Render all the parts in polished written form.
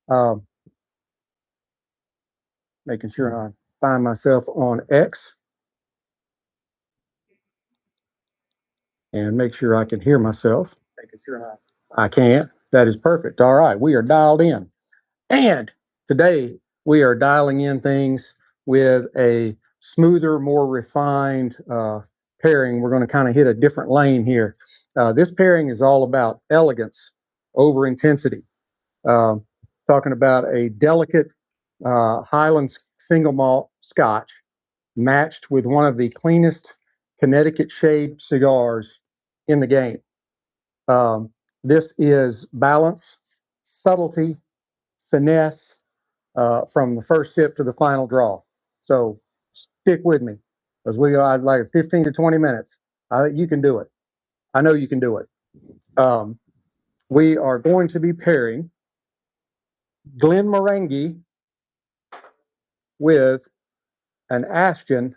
Um, Making sure I find myself on X and make sure I can hear myself. Making sure I can. That is perfect. All right, we are dialed in. And today we are dialing in things with a smoother, more refined pairing. We're going to kind of hit a different lane here. This pairing is all about elegance over intensity. Talking about a delicate Highland single malt Scotch matched with one of the cleanest Connecticut shade cigars in the game. This is balance, subtlety, finesse from the first sip to the final draw. So stick with me because we got like 15 to 20 minutes. You can do it. I know you can do it. We are going to be pairing Glenmorangie with an Ashton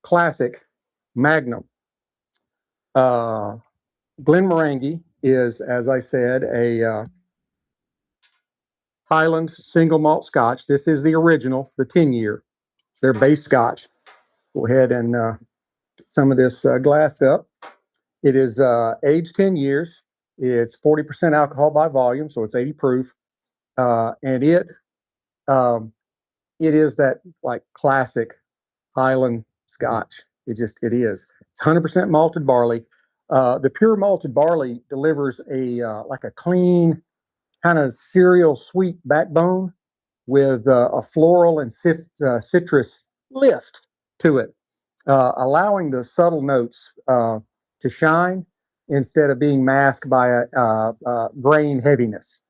classic Magnum. Glenmorangie is, as I said, a Highland single malt Scotch. This is the original, the 10-year. It's their base Scotch. Go ahead and some of this glassed up. It is aged 10 years. It's 40% alcohol by volume, so it's 80 proof. And it is that like classic Highland Scotch. It is. It's 100% malted barley. The pure malted barley delivers like a clean kind of cereal sweet backbone with a floral and citrus lift to it, allowing the subtle notes to shine instead of being masked by a grain heaviness.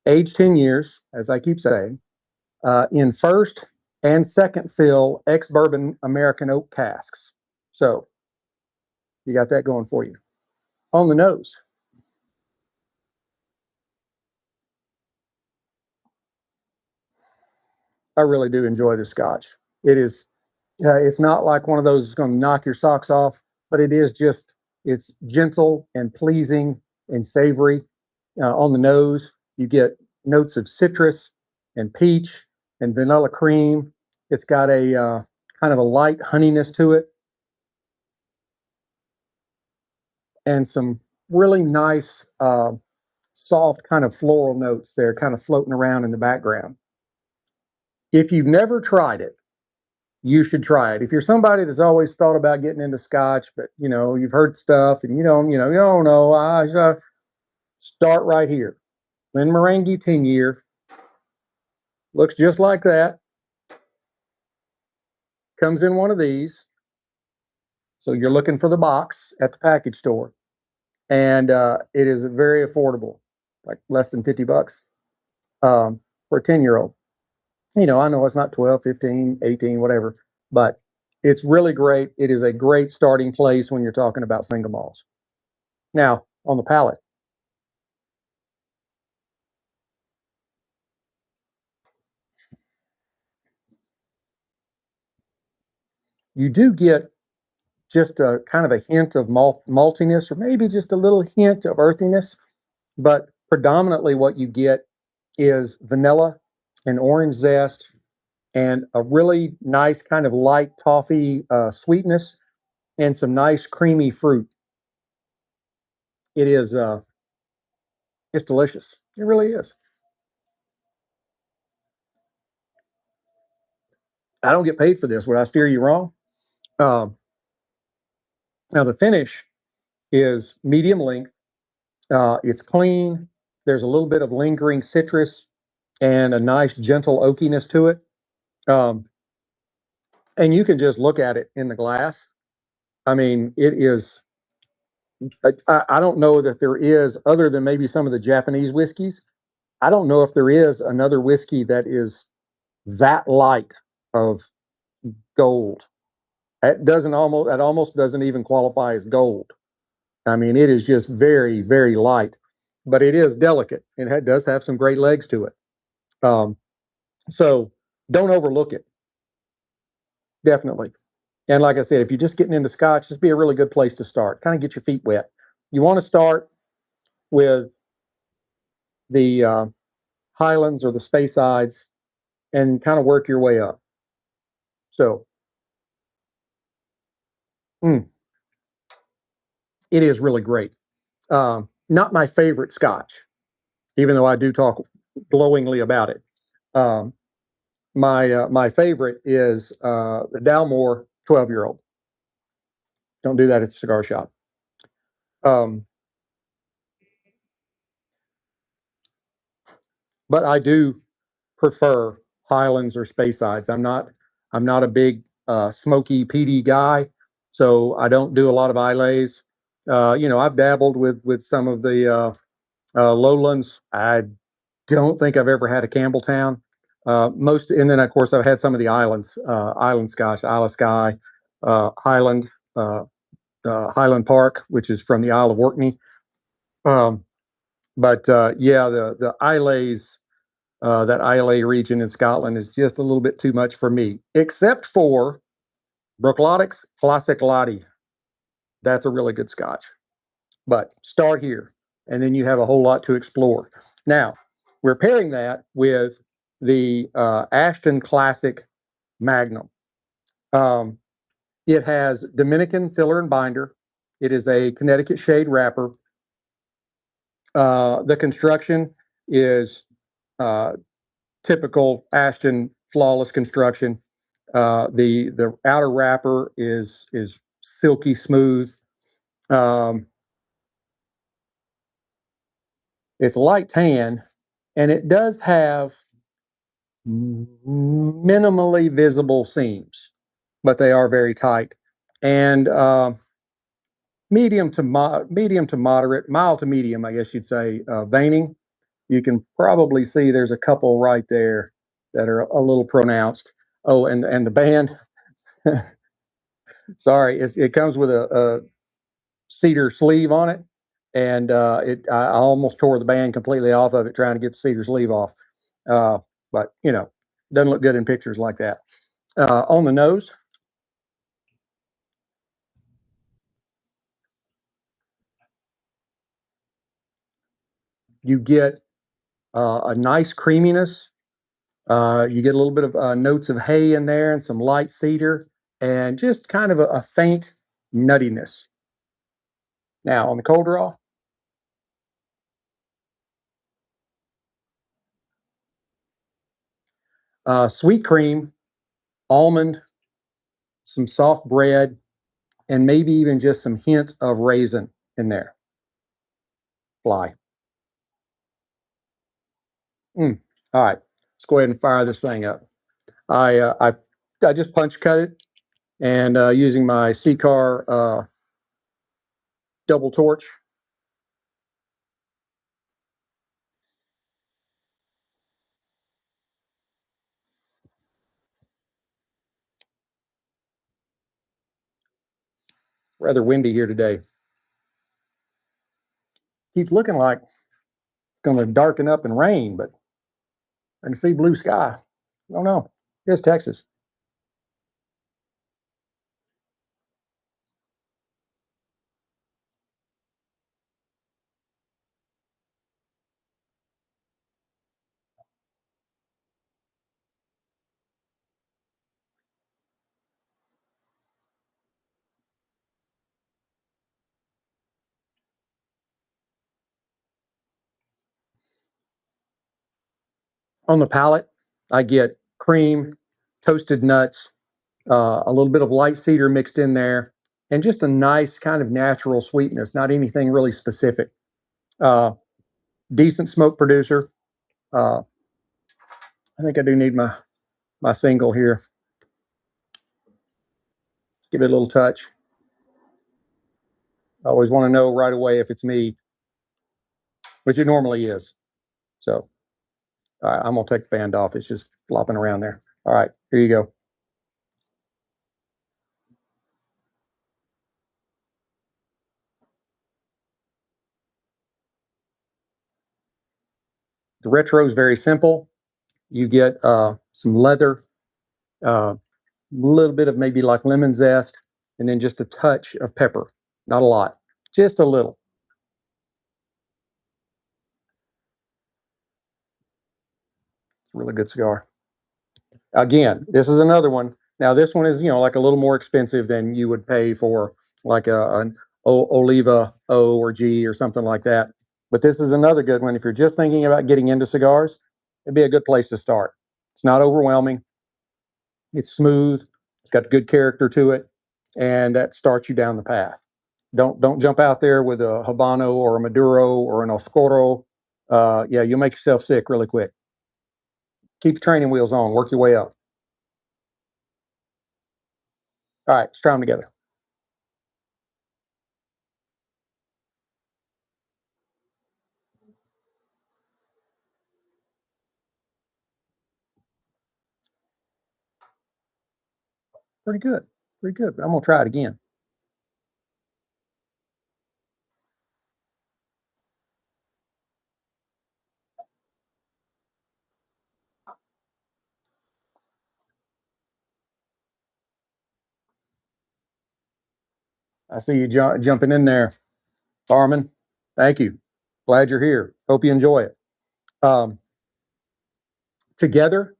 Aged 10 years, as I keep saying, in first and second fill ex-bourbon American oak casks. So you got that going for you. On the nose, I really do enjoy the Scotch. It is, it's not like one of those that's going to knock your socks off, but it's gentle and pleasing and savory. On the nose, you get notes of citrus and peach and vanilla cream. It's got a kind of a light honeyness to it, and some really nice, soft kind of floral notes there, kind of floating around in the background. If you've never tried it, you should try it. If you're somebody that's always thought about getting into Scotch, but you've heard stuff and you don't know, start right here. Glenmorangie 10-year looks just like that. Comes in one of these. So you're looking for the box at the package store, and it is very affordable, like less than $50 for a 10-year-old. I know it's not 12, 15, 18, whatever, but it's really great. It is a great starting place when you're talking about single malts. Now, on the palate. You do get just a kind of a hint of maltiness, or maybe just a little hint of earthiness, but predominantly what you get is vanilla and orange zest and a really nice kind of light toffee sweetness and some nice creamy fruit. It is it's delicious. It really is. I don't get paid for this. Would I steer you wrong? Um, Now the finish is medium length. It's clean. There's a little bit of lingering citrus and a nice gentle oakiness to it. Um, and you can just look at it in the glass. I mean, it is. I don't know that there is, other than maybe some of the Japanese whiskeys. I don't know if there is another whiskey that is that light of gold. It almost doesn't even qualify as gold. I mean, it is just very, very light, but it is delicate. It does have some great legs to it. Um, so don't overlook it. Definitely. And like I said, if you're just getting into Scotch, this be a really good place to start. Kind of get your feet wet. You want to start with the Highlands or the Speyside and kind of work your way up. So mm, it is really great. Not my favorite Scotch, even though I do talk glowingly about it. Um, my favorite is the Dalmore 12-year-old. Don't do that at the cigar shop. Um, but I do prefer Highlands or Speysides. I'm not a big smoky peaty guy, so I don't do a lot of Islays. I've dabbled with some of the lowlands. I don't think I've ever had a Campbelltown. And then of course I've had some of the islands, island Scotch, Isle of Skye, Highland, uh, Highland Park, which is from the Isle of Orkney. Um, but yeah, the Islays, that Islay region in Scotland is just a little bit too much for me, except for Bruichladdich Classic Lottie. That's a really good Scotch. But start here, and then you have a whole lot to explore. Now, we're pairing that with the Ashton Classic Magnum. Um, it has Dominican filler and binder. It is a Connecticut shade wrapper. The construction is uh, typical Ashton flawless construction. The outer wrapper is silky smooth. Um, it's light tan, and it does have minimally visible seams, but they are very tight. And medium to moderate, mild to medium, I guess you'd say, veining. You can probably see there's a couple right there that are a little pronounced. Oh, and the band, sorry, it comes with a cedar sleeve on it, and I almost tore the band completely off of it trying to get the cedar sleeve off. Uh, but doesn't look good in pictures like that. On the nose, you get a nice creaminess. You get a little bit of notes of hay in there and some light cedar, and just kind of a faint nuttiness. Now on the cold draw, sweet cream, almond, some soft bread, and maybe even just some hint of raisin in there. Fly. Mm. All right, let's go ahead and fire this thing up. I uh, I I just punch cut it, and using my C-car double torch. Rather windy here today. Keeps looking like it's going to darken up and rain, but I can see blue sky. I don't know. Here's Texas. On the palate, I get cream, toasted nuts, a little bit of light cedar mixed in there, and just a nice kind of natural sweetness, not anything really specific. Uh, Decent smoke producer. Uh, I think I do need my single here. Give it a little touch. I always want to know right away if it's me, which it normally is. So all right, I'm gonna take the band off. It's just flopping around there. All right, here you go. The retro is very simple. You get some leather, a little bit of maybe like lemon zest, and then just a touch of pepper. Not a lot, just a little. It's a really good cigar. Again, this is another one. Now, this one is, like a little more expensive than you would pay for like an Oliva O or G or something like that. But this is another good one. If you're just thinking about getting into cigars, it'd be a good place to start. It's not overwhelming. It's smooth. It's got good character to it, and that starts you down the path. Don't jump out there with a Habano or a Maduro or an Oscuro. Yeah, you'll make yourself sick really quick. Keep the training wheels on. Work your way up. All right, let's try them together. Pretty good. Pretty good. I'm gonna try it again. I see you jumping in there, Armin. Thank you. Glad you're here. Hope you enjoy it. Um, Together,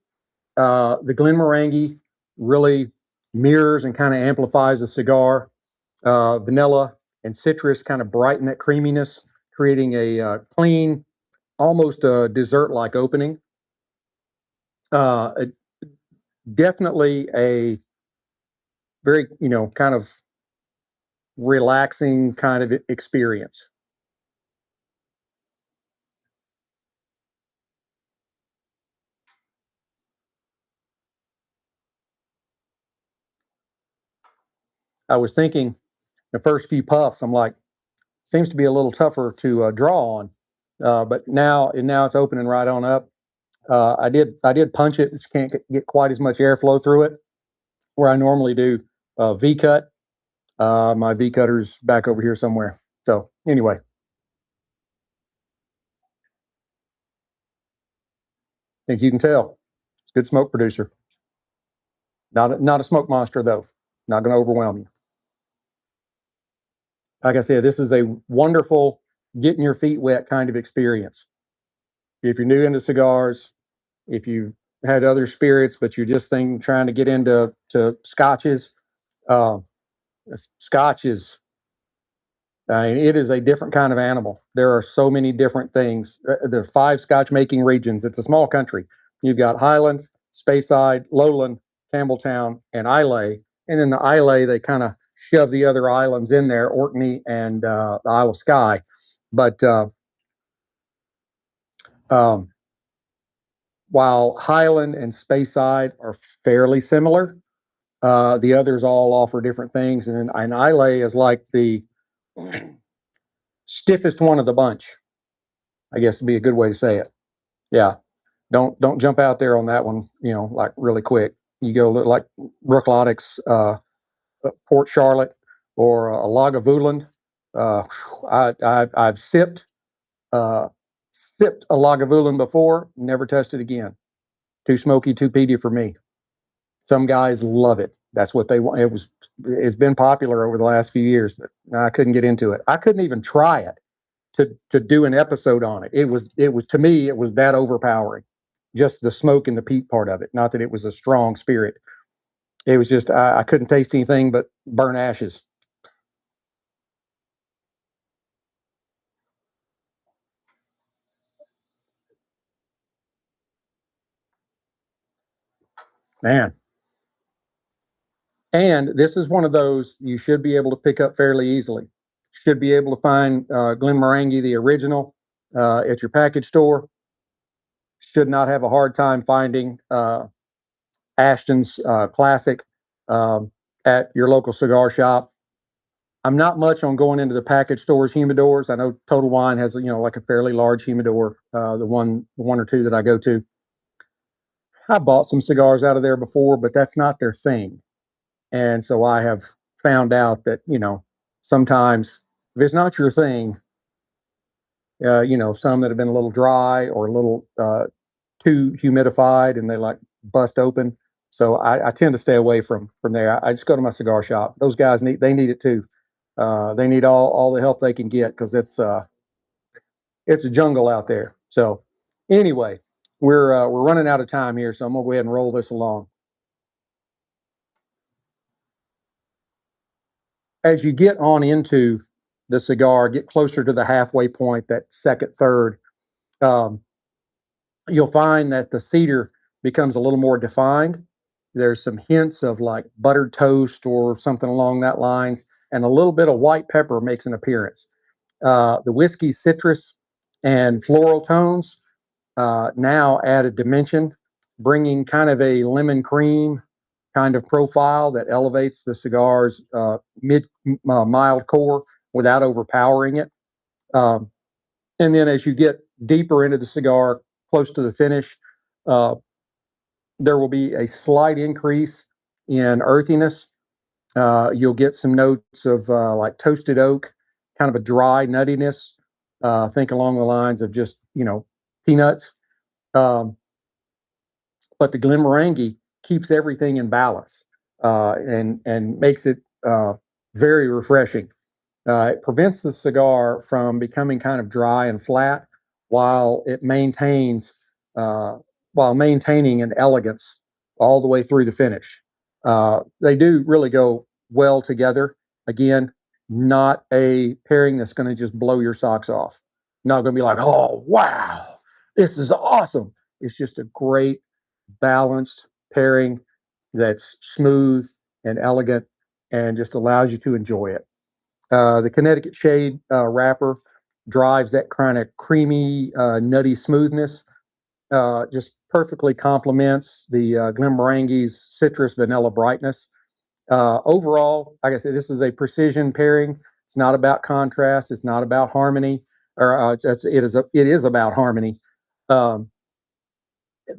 the Glenmorangie really mirrors and kind of amplifies the cigar. Vanilla and citrus kind of brighten that creaminess, creating a clean, almost a dessert-like opening. Uh, Definitely a very, kind of relaxing kind of experience. I was thinking the first few puffs, I'm like, seems to be a little tougher to draw on, but now it's opening right on up. I did punch it. Just can't get quite as much airflow through it where I normally do V cut. My V cutter's back over here somewhere. So anyway, think you can tell. It's a good smoke producer. Not a smoke monster though. Not going to overwhelm you. Like I said, this is a wonderful getting your feet wet kind of experience. If you're new into cigars, if you've had other spirits, but you're just trying to get into scotches, uh, Scotch is, I mean, it is a different kind of animal. There are so many different things. The five Scotch making regions. It's a small country. You've got Highlands, Speyside, Lowland, Campbelltown, and Islay. And in the Islay, they kind of shove the other islands in there, Orkney and the Isle of Skye. But um, while Highland and Speyside are fairly similar, the others all offer different things. And Islay is like the stiffest one of the bunch, I guess would be a good way to say it. Yeah. Don't jump out there on that one, like really quick. You go like Brooklotic's Port Charlotte or a Lagavulin. Uh, I've uh, sipped a Lagavulin before, never touched it again. Too smoky, too peaty for me. Some guys love it. That's what they want. It's been popular over the last few years, but I couldn't get into it. I couldn't even try it to do an episode on it. It was to me it was that overpowering. Just the smoke and the peat part of it. Not that it was a strong spirit. It was just I couldn't taste anything but burnt ashes. Man. And this is one of those you should be able to pick up fairly easily. Should be able to find Glenmorangie, the original, at your package store. Should not have a hard time finding Ashton's Classic um, at your local cigar shop. I'm not much on going into the package stores humidors. I know Total Wine has like a fairly large humidor, the one or two that I go to. I bought some cigars out of there before, but that's not their thing. And so I have found out that sometimes if it's not your thing, some that have been a little dry or a little too humidified and they like bust open. So I tend to stay away from there. I just go to my cigar shop. Those guys need it too. They need all the help they can get because it's a jungle out there. So anyway, we're running out of time here, so I'm gonna go ahead and roll this along. As you get on into the cigar, get closer to the halfway point, that second third, um, you'll find that the cedar becomes a little more defined. There's some hints of like buttered toast or something along that lines, and a little bit of white pepper makes an appearance. The whiskey citrus and floral tones now add a dimension, bringing kind of a lemon cream kind of profile that elevates the cigar's mid mild core without overpowering it. Um, and then as you get deeper into the cigar, close to the finish, uh, there will be a slight increase in earthiness. You'll get some notes of like toasted oak, kind of a dry nuttiness. Think along the lines of just, peanuts. Um, but the Glenmorangie keeps everything in balance and makes it very refreshing. It prevents the cigar from becoming kind of dry and flat while it maintains uh, while maintaining an elegance all the way through the finish. They do really go well together. Again, not a pairing that's going to just blow your socks off. Not going to be like, oh wow, this is awesome. It's just a great balanced pairing that's smooth and elegant and just allows you to enjoy it. The Connecticut shade wrapper drives that kind of creamy, nutty smoothness. Just perfectly complements the Glenmorangie's citrus vanilla brightness. Overall, like I said, this is a precision pairing. It's not about contrast. It's not about harmony, or it is about harmony. Um,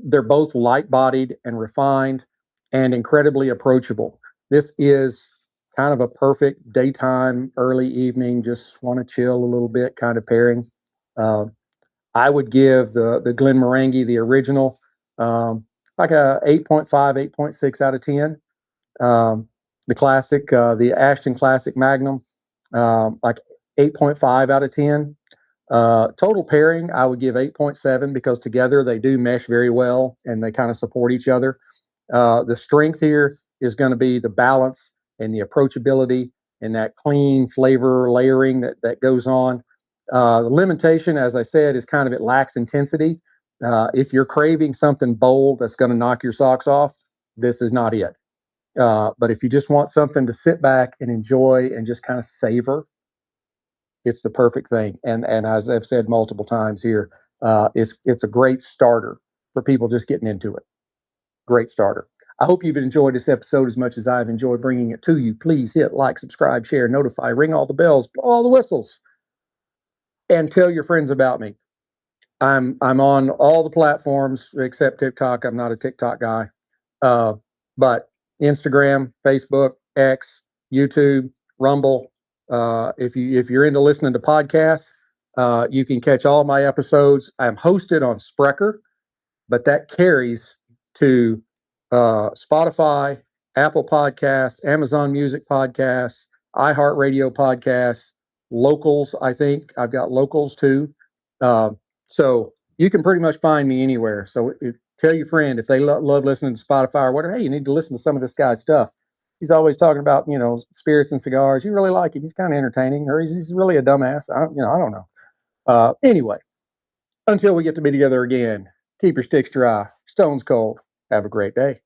they're both light-bodied and refined, and incredibly approachable. This is kind of a perfect daytime, early evening, just want to chill a little bit kind of pairing. Uh, I would give the Glenmorangie, the original, like a 8.5, 8.6 out of 10. Um, the classic, the Ashton Classic Magnum, like 8.5 out of 10. Total pairing, I would give 8.7 because together they do mesh very well and they kind of support each other. The strength here is going to be the balance and the approachability and that clean flavor layering that goes on. The limitation, as I said, is kind of it lacks intensity. If you're craving something bold that's going to knock your socks off, this is not it. But if you just want something to sit back and enjoy and just kind of savor, it's the perfect thing. And as I've said multiple times here, it's a great starter for people just getting into it. Great starter. I hope you've enjoyed this episode as much as I've enjoyed bringing it to you. Please hit like, subscribe, share, notify, ring all the bells, blow all the whistles, and tell your friends about me. I'm on all the platforms except TikTok. I'm not a TikTok guy, uh, but Instagram, Facebook, X, YouTube, Rumble. If you're into listening to podcasts, you can catch all my episodes. I'm hosted on Sprecher, but that carries to Spotify, Apple Podcasts, Amazon Music Podcasts, iHeartRadio Podcasts, Locals. I think I've got Locals too. Uh, so you can pretty much find me anywhere. So tell your friend if they love listening to Spotify or whatever. Hey, you need to listen to some of this guy's stuff. He's always talking about spirits and cigars. You really like him. He's kind of entertaining, or he's really a dumbass. I don't know. Anyway, until we get to be together again, keep your sticks dry, stones cold. Have a great day.